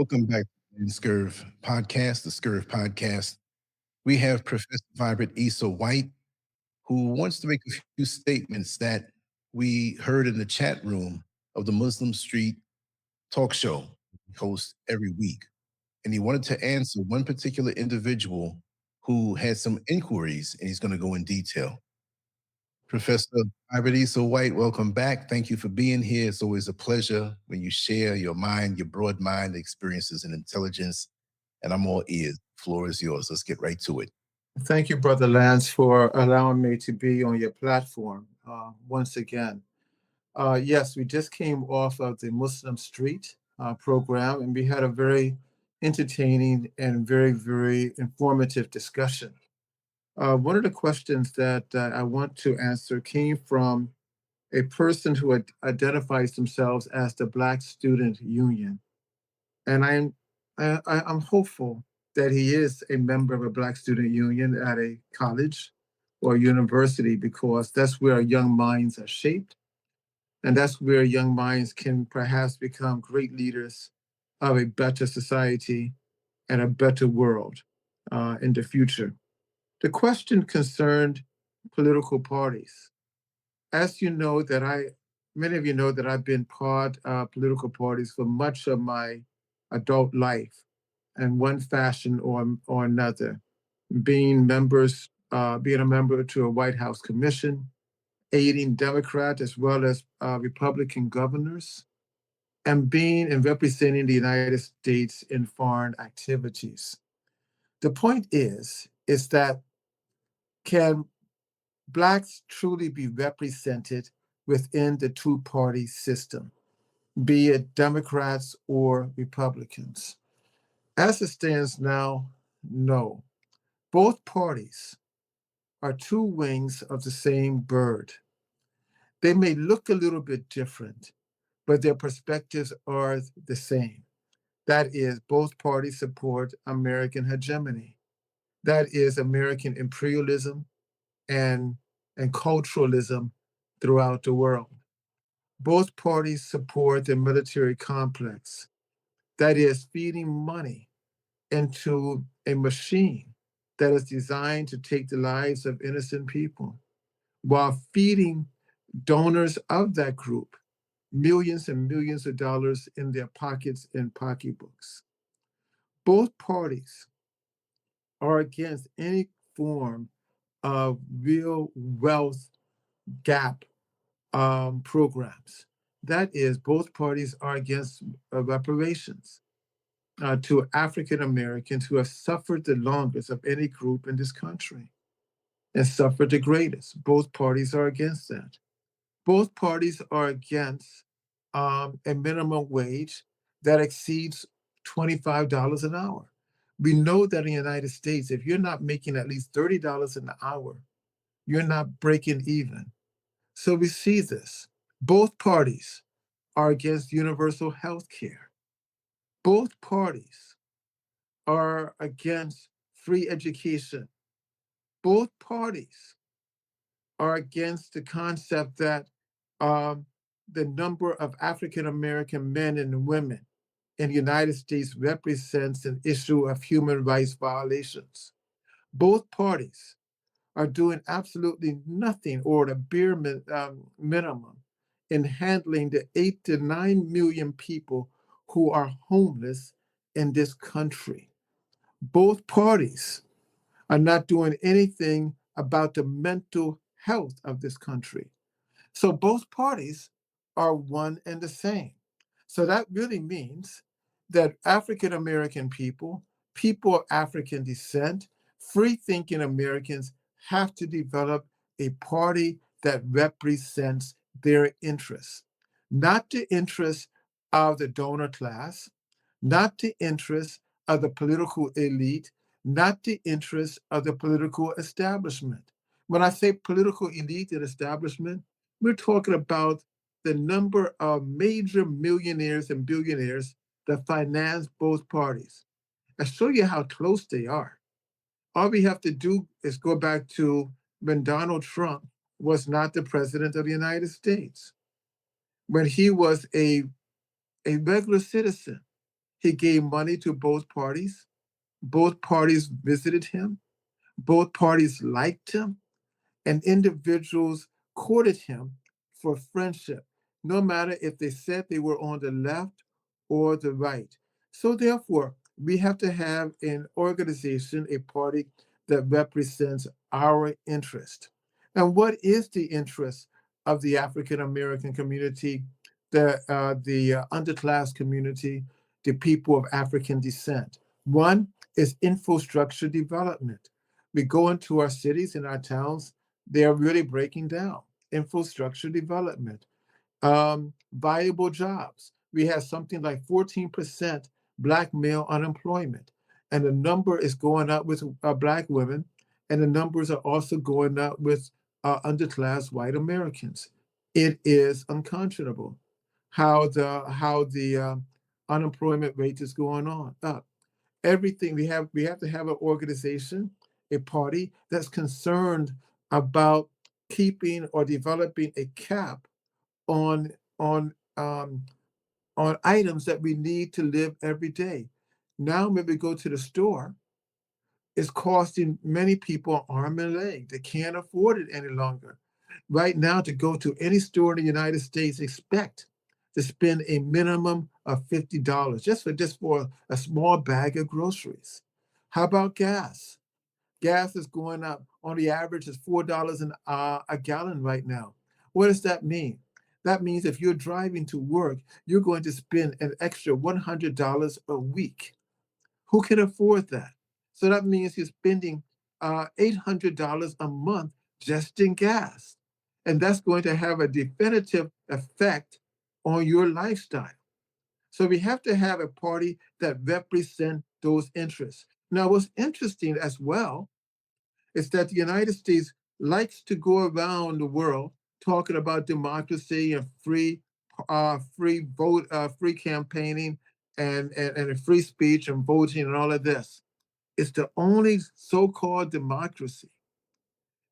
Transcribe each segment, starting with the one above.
Welcome back to the Scurv podcast. We have Professor Vibrant Issa White, who wants to make a few statements that we heard in the chat room of the Muslim Street talk show we host every week. And he wanted to answer one particular individual who had some inquiries, and he's going to go in detail. Professor Vibrant Issa White, welcome back. Thank you for being here. It's always a pleasure when you share your mind, your broad mind experiences and intelligence. And I'm all ears. Floor is yours. Let's get right to it. Thank you, Brother Lance, for allowing me to be on your platform once again. Yes, we just came off of the Muslim Street program, and we had a very entertaining and very informative discussion. One of the questions that I want to answer came from a person who identifies themselves as the Black Student Union. And I'm hopeful that he is a member of a Black Student Union at a college or university, because that's where young minds are shaped, and that's where young minds can perhaps become great leaders of a better society and a better world in the future. The question concerned political parties. As you know, many of you know that I've been part of political parties for much of my adult life, in one fashion or another, being a member to a White House commission, aiding Democrat as well as Republican governors, and being and representing the United States in foreign activities. The point is that, can Blacks truly be represented within the two-party system, be it Democrats or Republicans? As it stands now, no. Both parties are two wings of the same bird. They may look a little bit different, but their perspectives are the same. That is, both parties support American hegemony. That is, American imperialism and, and culturalism throughout the world. Both parties support the military complex. That is, feeding money into a machine that is designed to take the lives of innocent people, while feeding donors of that group millions and millions of dollars in their pockets and pocketbooks. Both parties are against any form of real wealth gap programs. That is, both parties are against reparations to African Americans who have suffered the longest of any group in this country and suffered the greatest. Both parties are against that. Both parties are against a minimum wage that exceeds $25 an hour. We know that in the United States, if you're not making at least $30 an hour, you're not breaking even. So we see this. Both parties are against universal health care. Both parties are against free education. Both parties are against the concept that um, the number of African American men and women in the United States represents an issue of human rights violations. Both parties are doing absolutely nothing, or the minimum, in handling the 8 to 9 million people who are homeless in this country. Both parties are not doing anything about the mental health of this country. So both parties are one and the same. So that really means that African American people, people of African descent, free thinking Americans have to develop a party that represents their interests, not the interests of the donor class, not the interests of the political elite, not the interests of the political establishment. When I say political elite and establishment, we're talking about the number of major millionaires and billionaires that finance both parties. I show you how close they are. All we have to do is go back to when Donald Trump was not the president of the United States. When he was a regular citizen, He gave money to both parties. Both parties visited him. Both parties liked him, and individuals courted him for friendship, no matter if they said they were on the left or the right. So, therefore, we have to have an organization, a party that represents our interest. And what is the interest of the African American community, the underclass community, the people of African descent? One is infrastructure development. We go into our cities and our towns, they're really breaking down. Infrastructure development, viable jobs. We have something like 14% Black male unemployment, and the number is going up with Black women, and the numbers are also going up with underclass white Americans. It is unconscionable how the unemployment rate is going on up. Everything we have to have an organization, a party that's concerned about keeping or developing a cap on on um, on items that we need to live every day. Now, when we go to the store, it's costing many people an arm and a leg. They can't afford it any longer. Right now, to go to any store in the United States, expect to spend a minimum of $50 just for a small bag of groceries. How about gas? Gas is going up. On the average, it's $4 a gallon right now. What does that mean? That means if you're driving to work, you're going to spend an extra $100 a week. Who can afford that? So that means you're spending $800 a month just in gas. And that's going to have a definitive effect on your lifestyle. So we have to have a party that represents those interests. Now, what's interesting as well is that the United States likes to go around the world talking about democracy and free vote, free campaigning, and free speech and voting and all of this. It's the only so-called democracy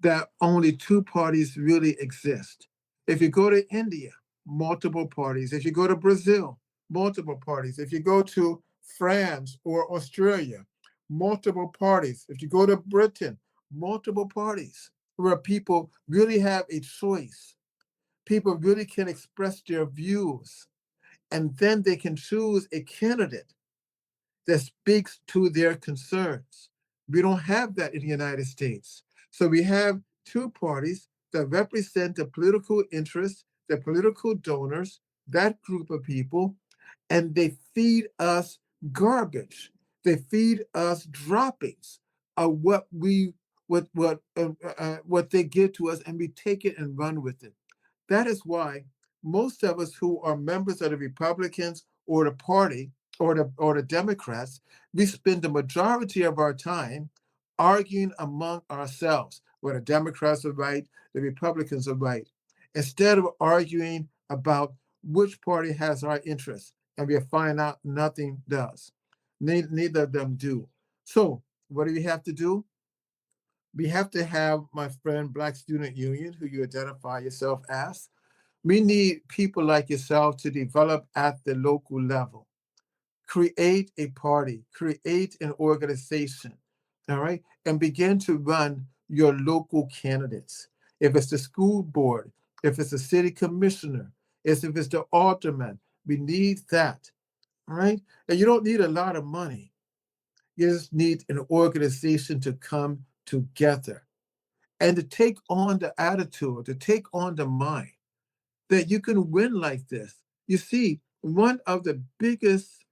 that only two parties really exist. If you go to India, multiple parties. If you go to Brazil, multiple parties. If you go to France or Australia, multiple parties. If you go to Britain, multiple parties, where people really have a choice. People really can express their views, and then they can choose a candidate that speaks to their concerns. We don't have that in the United States. So we have two parties that represent the political interests, the political donors, that group of people, and they feed us garbage. They feed us droppings of what they give to us, and we take it and run with it. That is why most of us who are members of the Republicans or the party or the Democrats, we spend the majority of our time arguing among ourselves where the Democrats are right, the Republicans are right, instead of arguing about which party has our interests. And we find out nothing does. Neither of them do. So what do we have to do? We have to have, my friend, Black Student Union, who you identify yourself as. We need people like yourself to develop at the local level. Create a party, create an organization, all right, and begin to run your local candidates. If it's the school board, if it's the city commissioner, if it's the alderman, we need that, all right? And you don't need a lot of money. You just need an organization to come together and to take on the attitude, to take on the mind that you can win like this. You see, one of the biggest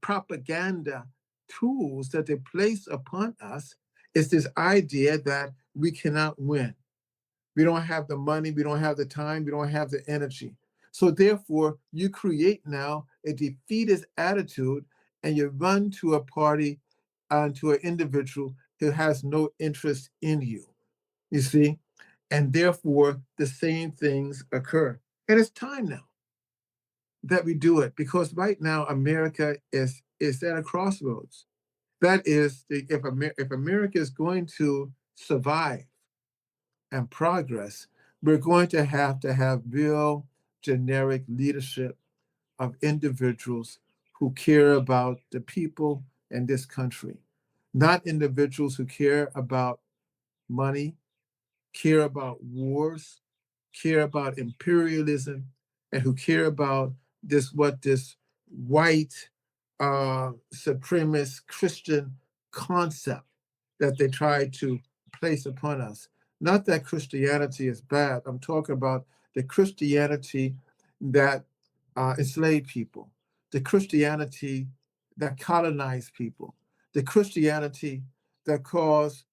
propaganda tools that they place upon us is this idea that we cannot win. We don't have the money, we don't have the time, we don't have the energy. So therefore, you create now a defeatist attitude and you run to a party and to an individual who has no interest in you. You see? And therefore, the same things occur. And it's time now that we do it because right now America is at a crossroads. That is, if America is going to survive and progress, we're going to have real generic leadership of individuals who care about the people in this country, not individuals who care about money, care about wars, care about imperialism, and who care about this white supremacist Christian concept that they try to place upon us. Not that Christianity is bad. I'm talking about the Christianity that enslaved people, the Christianity that colonized people, the Christianity that caused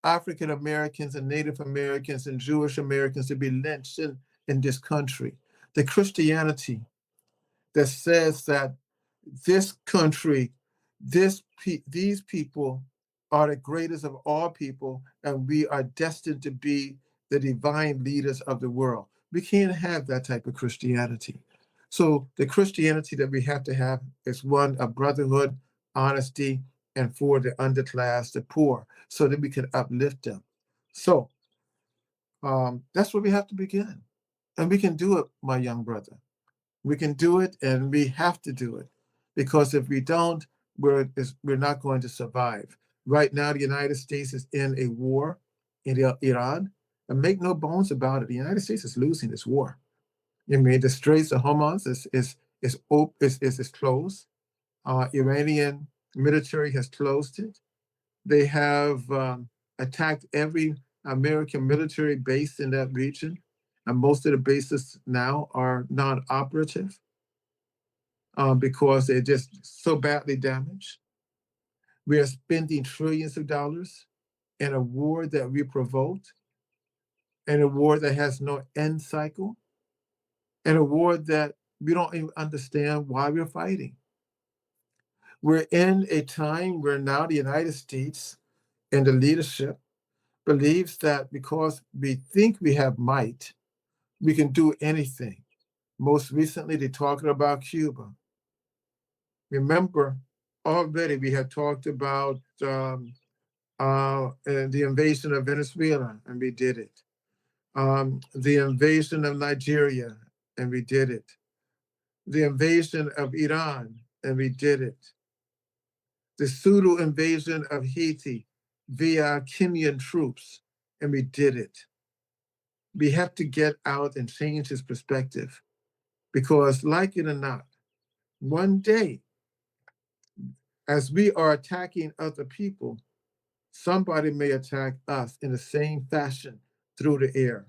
African Americans and Native Americans and Jewish Americans to be lynched in this country. The Christianity that says that this country, these people are the greatest of all people, and we are destined to be the divine leaders of the world. We can't have that type of Christianity. So the Christianity that we have to have is one of brotherhood, honesty, and for the underclass, the poor, so that we can uplift them. So that's where we have to begin. And we can do it, my young brother. We can do it, and we have to do it, because if we don't, we're not going to survive. Right now, the United States is in a war in Iran, and make no bones about it, the United States is losing this war. I mean, the Straits of Hormuz is closed. Iranian military has closed it. They have attacked every American military base in that region, and most of the bases now are non-operative because they're just so badly damaged. We are spending trillions of dollars in a war that we provoked, in a war that has no end cycle, in a war that we don't even understand why we're fighting. We're in a time where now the United States and the leadership believes that because we think we have might, we can do anything. Most recently, they're talking about Cuba. Remember, already we had talked about the invasion of Venezuela, and we did it. The invasion of Nigeria, and we did it. The invasion of Iran, and we did it. The pseudo invasion of Haiti via Kenyan troops, and we did it. We have to get out and change his perspective because, like it or not, one day, as we are attacking other people, somebody may attack us in the same fashion through the air.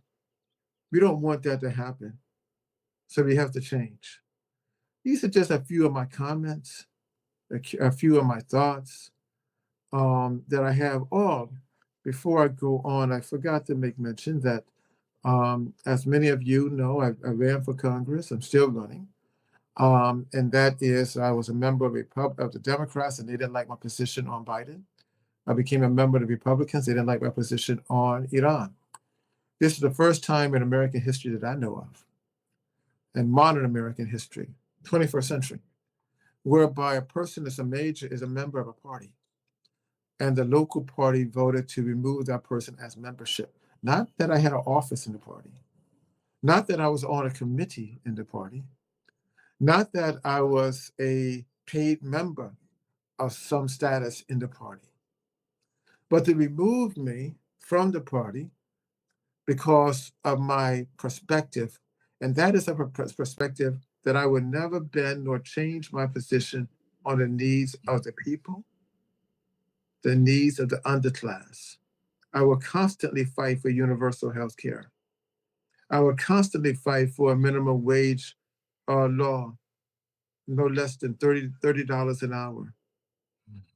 We don't want that to happen. So we have to change. These are just a few of my comments, a few of my thoughts that I have. Oh, before I go on, I forgot to make mention that, as many of you know, I ran for Congress. I'm still running. And that is, I was a member of the Democrats, and they didn't like my position on Biden. I became a member of the Republicans. They didn't like my position on Iran. This is the first time in American history that I know of, in modern American history, 21st century, whereby a person is a member of a party, and the local party voted to remove that person as membership. Not that I had an office in the party, not that I was on a committee in the party, not that I was a paid member of some status in the party, but they removed me from the party because of my perspective. And that is a perspective that I would never bend nor change my position on the needs of the people, the needs of the underclass. I will constantly fight for universal health care. I will constantly fight for a minimum wage law, no less than $30 an hour.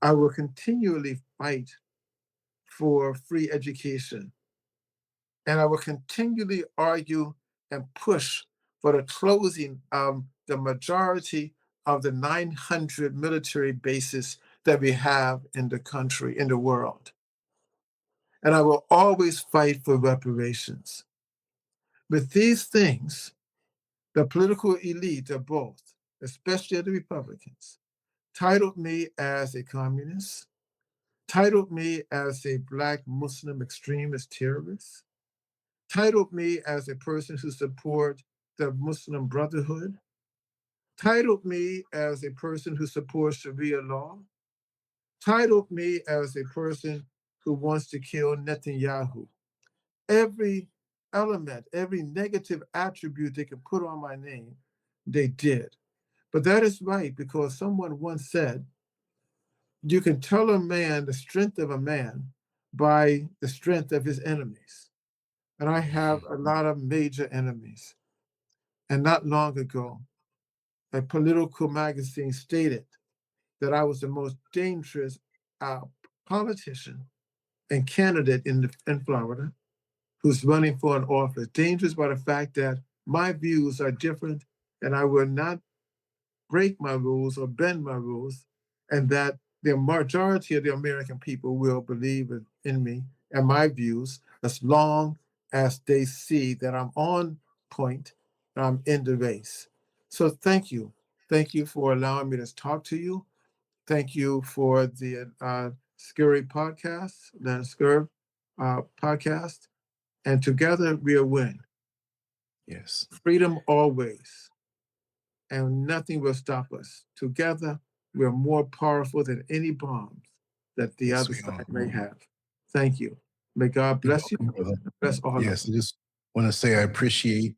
I will continually fight for free education. And I will continually argue and push for the closing of the majority of the 900 military bases that we have in the country, in the world. And I will always fight for reparations. With these things, the political elite of both, especially the Republicans, titled me as a communist, titled me as a Black Muslim extremist terrorist, titled me as a person who supports the Muslim Brotherhood, titled me as a person who supports Sharia law, titled me as a person who wants to kill Netanyahu. Every element, every negative attribute they could put on my name, they did. But that is right because someone once said, you can tell a man the strength of a man by the strength of his enemies. And I have a lot of major enemies. And not long ago, a political magazine stated that I was the most dangerous uh, politician and candidate in Florida who's running for an office. Dangerous by the fact that my views are different and I will not break my rules or bend my rules, and that the majority of the American people will believe in me and my views as long as they see that I'm on point and I'm in the race. So thank you. Thank you for allowing me to talk to you. Thank you for the Scurry podcast, the Scurv podcast. And together we'll win. Yes. Freedom always, and nothing will stop us. Together, we're more powerful than any bombs that the Yes, other we are. side may have. Thank you. May God You're bless you. welcome, brother. Bless all of Yes, I us. just want to say I appreciate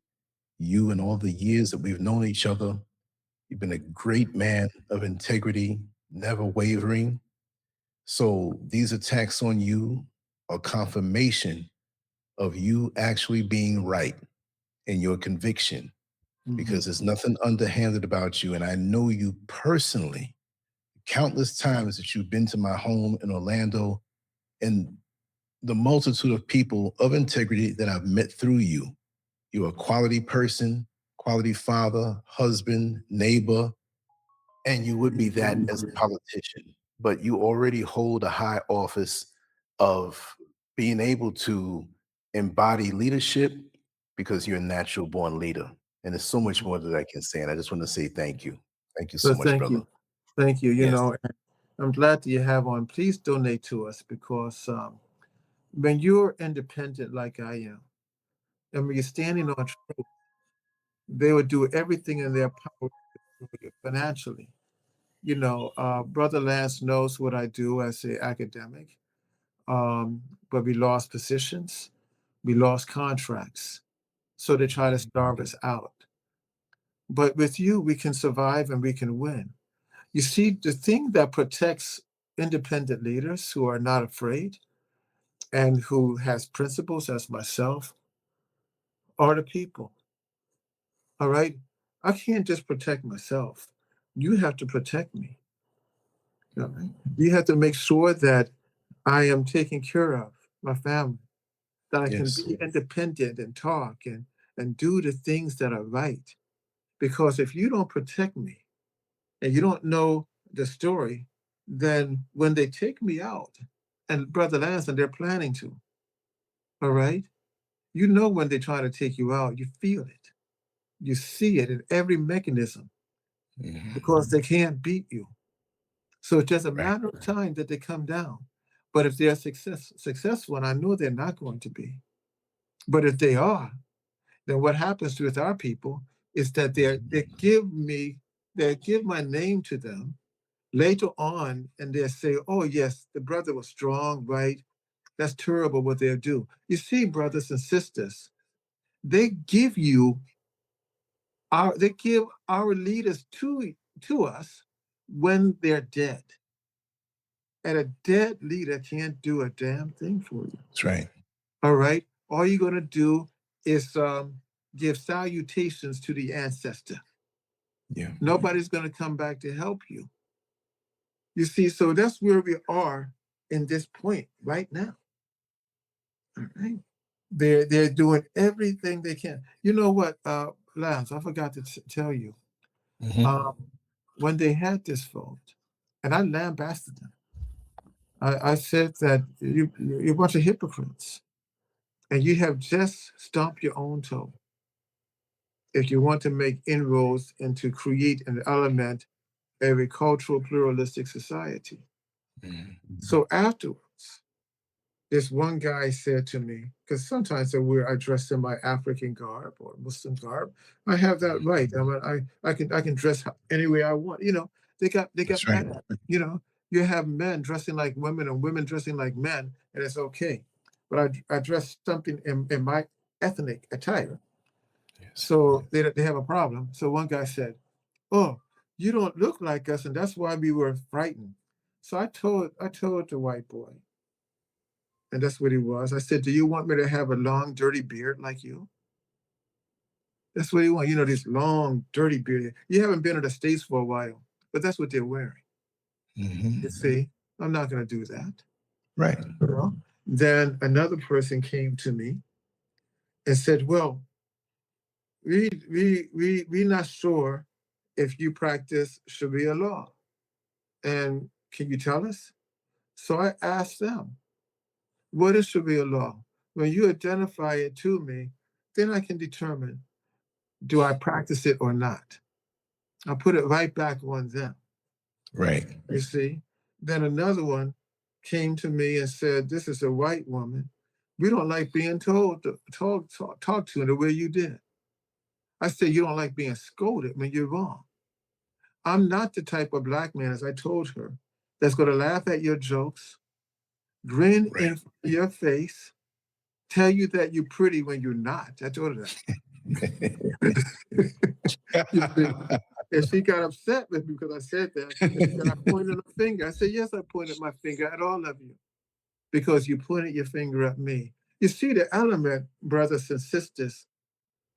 you and all the years that we've known each other. You've been a great man of integrity, never wavering. So these attacks on you are confirmation of you actually being right in your conviction Mhm. because there's nothing underhanded about you. And I know you personally, countless times that you've been to my home in Orlando and the multitude of people of integrity that I've met through you. You're a quality person, quality father, husband, neighbor, and you would be that as a politician. But you already hold a high office of being able to embody leadership because you're a natural born leader. And there's so much more that I can say. And I just want to say thank you. Thank you so So much, thank brother. you. Thank you. Yes. I'm glad that you have on. Please donate to us because when you're independent like I am, and when you're standing on truth, they would do everything in their power financially. Brother Lance knows what I do as an academic, but we lost positions, we lost contracts, so they try to starve us out. But with you, we can survive and we can win. You see, the thing that protects independent leaders who are not afraid and who has principles as myself are the people. All right. I can't just protect myself. You have to protect me. All right. You have to make sure that I am taking care of my family, that I can Yes. be independent and talk and do the things that are right. Because if you don't protect me and you don't know the story, then when they take me out, and Brother Lanson, they're planning to, all right? You know when they try to take you out, you feel it. You see it in every mechanism because Mhm. they can't beat you. So it's just a Right. matter of time that they come down. But if they're successful, and I know they're not going to be, but if they are, then what happens with our people is that they give my name to them later on, and they say, "Oh yes, the brother was strong, right? That's terrible what they'll do." You see, brothers and sisters, they give you they give our leaders to us when they're dead, and a dead leader can't do a damn thing for you. That's right. All right, all you're gonna do is give salutations to the ancestor. Yeah. Nobody's gonna come back to help you. You see, so that's where we are in this point right now. All right. They're doing everything they can. You know what, Lance, I forgot to tell you. Mhm. Um, when they had this vote, and I lambasted them, I said that you're a bunch of hypocrites, and you have just stomped your own toe if you want to make inroads and to create an element of a cultural pluralistic society. Mhm. So afterwards, this one guy said to me, because sometimes I dress in my African garb or Muslim garb. I have that right. I mean, I can dress any way I want. They got That's right. mad at me. You have men dressing like women and women dressing like men, and it's okay. But I dress something in my ethnic attire, Yes. so they have a problem. So one guy said, "Oh, you don't look like us, and that's why we were frightened." So I told the white boy, and that's what he was. I said, "Do you want me to have a long, dirty beard like you?" That's what he want. This long, dirty beard. You haven't been in the States for a while, but that's what they're wearing. You Hmm. see, I'm not going to do that. Right. Then another person came to me and said, "Well, we're not sure if you practice Sharia law, and can you tell us?" So I asked them, "What is Sharia law?" When you identify it to me, then I can determine, do I practice it or not? I'll put it right back on them. Right. You see? Then another one came to me and said, "This is a white woman. We don't like being told to talk to in the way you did." I said, "You don't like being scolded when you're wrong." I'm not the type of black man, as I told her, that's going to laugh at your jokes, grin Right. in your face, tell you that you're pretty when you're not. I told her that. You see? And she got upset with me because I said that. And she said, "I pointed a finger." I said, "Yes, I pointed my finger at all of you because you pointed your finger at me." You see the element, brothers and sisters.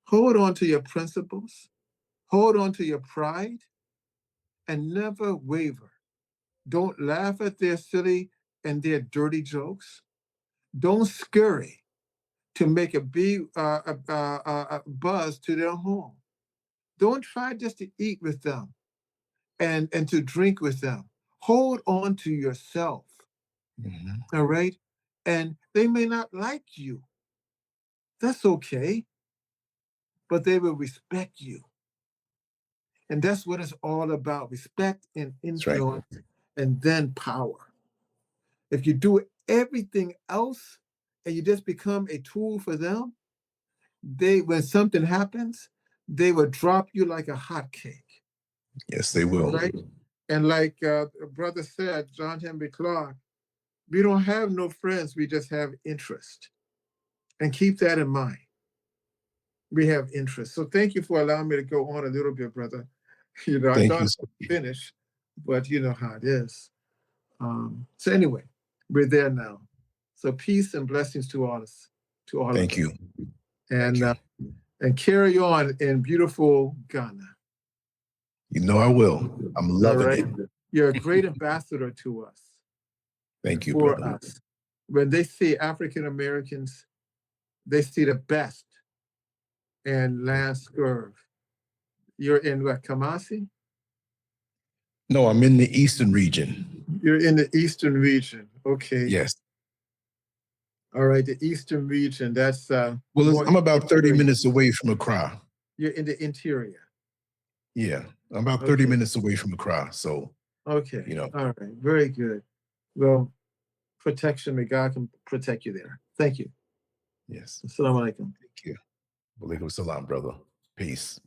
Hold on to your principles, hold on to your pride, and never waver. Don't laugh at their silly and their dirty jokes. Don't scurry to make a big a buzz to their home. Don't try just to eat with them and to drink with them. Hold on to yourself, Mhm. all right? And they may not like you. That's okay, but they will respect you. And that's what it's all about, respect and That's right. influence, and then power. If you do everything else and you just become a tool for them, when something happens, they will drop you like a hot cake. Yes, they will. Right? And like a brother said, John Henry Clark, we don't have no friends, we just have interest. And keep that in mind. We have interest. So thank you for allowing me to go on a little bit, brother. I Thank you. thought I'd finish, but you know how it is. So anyway, we're there now. So peace and blessings to all of Thank us, you. Thank and you. and carry on in beautiful Ghana. You know I will. I'm All loving right, it. you're a great ambassador to us and Thank you, for brother. us. When they see African Americans, they see the best in Lance Scurv. You're in what, Kamasi? No, I'm in the Eastern region. You're in the Eastern region. Okay. Yes. All right, the Eastern region. That's Well, more I'm about 30 interior. minutes away from Accra. You're in the interior. Yeah. I'm about 30 Okay. minutes away from Accra. So, Okay. you know, All right. Very good. Well, protection. May God can protect you there. Thank you. yes. Assalamu alaikum. Thank you. Walaikum salam, brother. Peace.